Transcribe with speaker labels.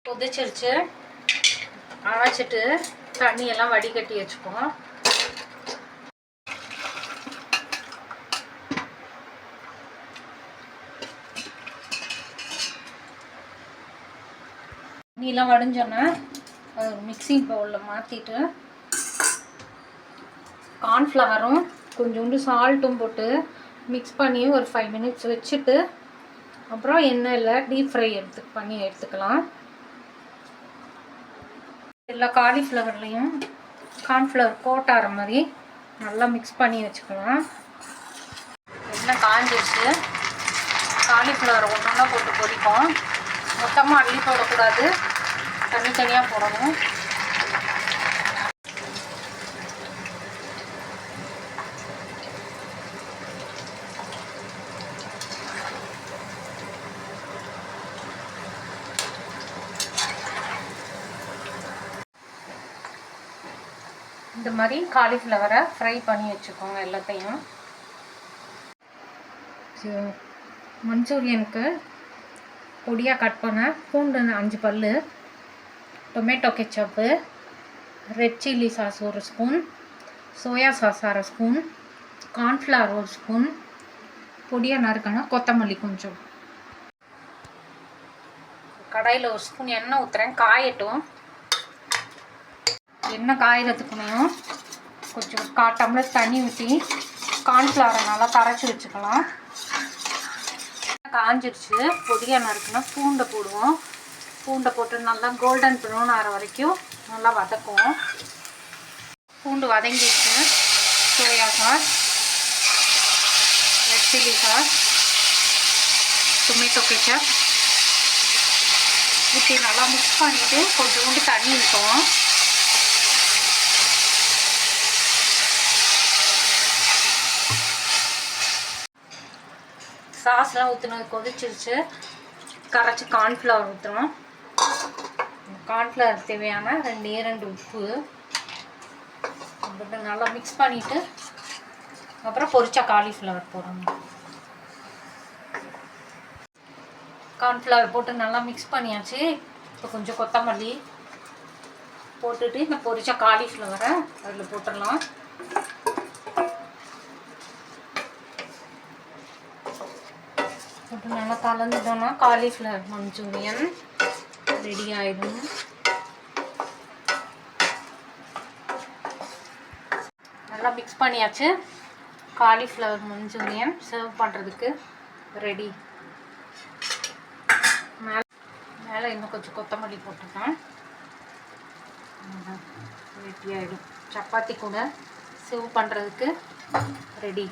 Speaker 1: கொதிச்சிருச்சு. அரைச்சிட்டு தண்ணியெல்லாம் வடிகட்டி வச்சுப்போம். தண்ணியெல்லாம் வடிஞ்சோன்னா அது மிக்சிங் பவுலில் மாற்றிட்டு கார்ன்ஃப்ளவரும் கொஞ்சோண்டு சால்ட்டும் போட்டு மிக்ஸ் பண்ணி ஒரு 5 minutes வச்சுட்டு அப்புறம் எண்ணெயில் டீப் ஃப்ரை பண்ணி எடுத்துக்கலாம். எல்லா காலிஃப்ளவர்லேயும் கார்ன்ஃப்ளவர் கோட் ஆகிற மாதிரி நல்லா மிக்ஸ் பண்ணி வச்சுக்கலாம். எண்ணெய் காஞ்சிடுச்சு. காலிஃப்ளவர் ஒன்று ஒன்றா போட்டு பொரிப்போம். மொத்தமாக அள்ளி போடக்கூடாது, தனித்தனியாக போடணும். இந்த மாதிரி காலிஃப்ளவரை ஃப்ரை பண்ணி வச்சுக்கோங்க எல்லாத்தையும். மஞ்சூரியனுக்கு பொடியாக கட் பண்ண பூண்டு 5 பல், tomato ketchup, red chilli sauce 1 spoon, soya sauce 1/2 spoon, cornflour 1 spoon, பொடியாக நறுக்கின கொத்தமல்லி கொஞ்சம். கடாயில் 1 ஸ்பூன் எண்ணெய் ஊற்றுறேன், காயட்டும். எண்ணெய் காயறதுக்குனையும் கொஞ்சம் 1/4 டம்ளர் தண்ணி ஊற்றி கார்ன்ஃப்ளவரை நல்லா கரைச்சி வச்சுக்கலாம். காஞ்சிடுச்சு. பொடியாக நறுக்குனா பூண்டை போடுவோம். பூண்டை போட்டு நல்லா கோல்டன் ப்ரௌன் ஆகிற வரைக்கும் நல்லா வதக்குவோம். பூண்டு வதங்கிடுச்சு. Soya sauce, red chilli sauce, tomato ketchup ஊற்றி நல்லா மிக்ஸ் பண்ணிவிட்டு கொஞ்சோண்டு தண்ணி ஊற்றுவோம். சாஸ்லாம் ஊற்றினது கொதிச்சிருச்சு. கரைச்சி கார்ன்ஃப்ளவர் ஊற்றுறோம். கார்ன்ஃப்ளவர் தேவையான 2 உப்பு போட்டு நல்லா மிக்ஸ் பண்ணிவிட்டு அப்புறம் பொரிச்ச காலிஃப்ளவர் போடணும். கார்ன்ஃப்ளவர் போட்டு நல்லா மிக்ஸ் பண்ணியாச்சு. இப்போ கொஞ்சம் கொத்தமல்லி போட்டுட்டு இந்த பொரிச்ச காலிஃப்ளவரை அதில் போட்டுடலாம். போட்டு நல்லா கலந்துட்டோன்னா காலிஃப்ளவர் மஞ்சூரியன் ரெடி ஆகிடும். நல்லா மிக்ஸ் பண்ணியாச்சு. காலிஃப்ளவர் மஞ்சூரியன் சர்வ் பண்ணுறதுக்கு ரெடி. மேலே இன்னும் கொஞ்சம் கொத்தமல்லி போட்டுருக்கேன். ரெடி ஆகிடும். சப்பாத்தி கூட சர்வ் பண்ணுறதுக்கு ரெடி.